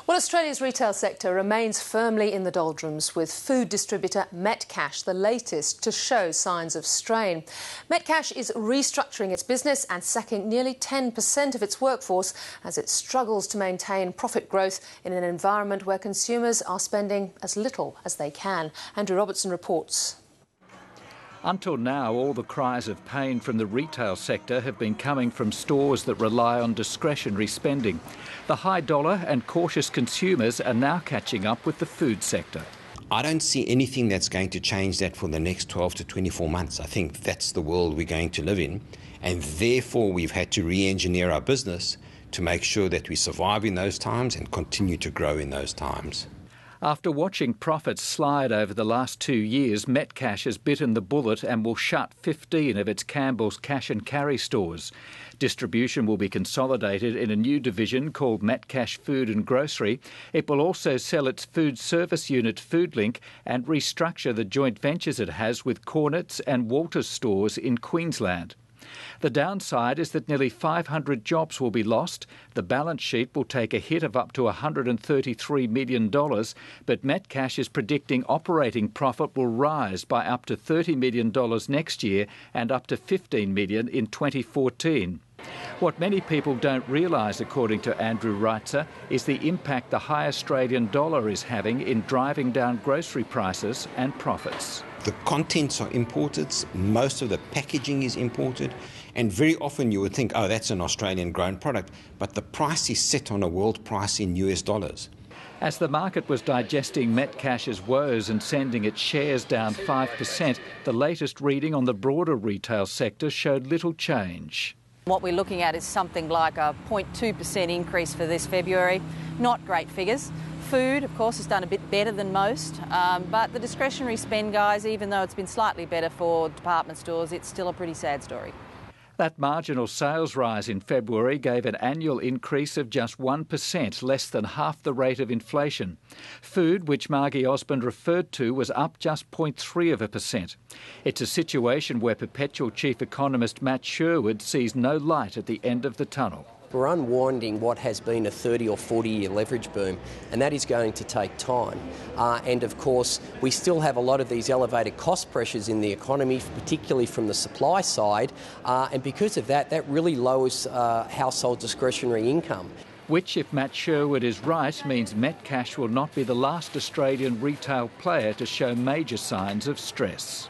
Well, Australia's retail sector remains firmly in the doldrums, with food distributor Metcash the latest to show signs of strain. Metcash is restructuring its business and sacking nearly 10% of its workforce as it struggles to maintain profit growth in an environment where consumers are spending as little as they can. Andrew Robertson reports. Until now, all the cries of pain from the retail sector have been coming from stores that rely on discretionary spending. The high dollar and cautious consumers are now catching up with the food sector. I don't see anything that's going to change that for the next 12 to 24 months. I think that's the world we're going to live in, and therefore we've had to re-engineer our business to make sure that we survive in those times and continue to grow in those times. After watching profits slide over the last 2 years, Metcash has bitten the bullet and will shut 15 of its Campbell's cash and carry stores. Distribution will be consolidated in a new division called Metcash Food and Grocery. It will also sell its food service unit Foodlink and restructure the joint ventures it has with Cornett's and Walters stores in Queensland. The downside is that nearly 500 jobs will be lost. The balance sheet will take a hit of up to $133 million, but Metcash is predicting operating profit will rise by up to $30 million next year and up to $15 million in 2014. What many people don't realise, according to Andrew Reitzer, is the impact the high Australian dollar is having in driving down grocery prices and profits. The contents are imported, most of the packaging is imported, and very often you would think, oh, that's an Australian grown product, but the price is set on a world price in US dollars. As the market was digesting Metcash's woes and sending its shares down 5%, the latest reading on the broader retail sector showed little change. What we're looking at is something like a 0.2% increase for this February. Not great figures. Food, of course, has done a bit better than most, but the discretionary spend, guys, even though it's been slightly better for department stores, it's still a pretty sad story. That marginal sales rise in February gave an annual increase of just 1%, less than half the rate of inflation. Food, which Margie Osmond referred to, was up just 0.3%. It's a situation where Perpetual Chief Economist Matt Sherwood sees no light at the end of the tunnel. We're unwinding what has been a 30 or 40-year leverage boom, and that is going to take time. And of course, we still have a lot of these elevated cost pressures in the economy, particularly from the supply side, and because of that, that really lowers household discretionary income. Which, if Matt Sherwood is right, means Metcash will not be the last Australian retail player to show major signs of stress.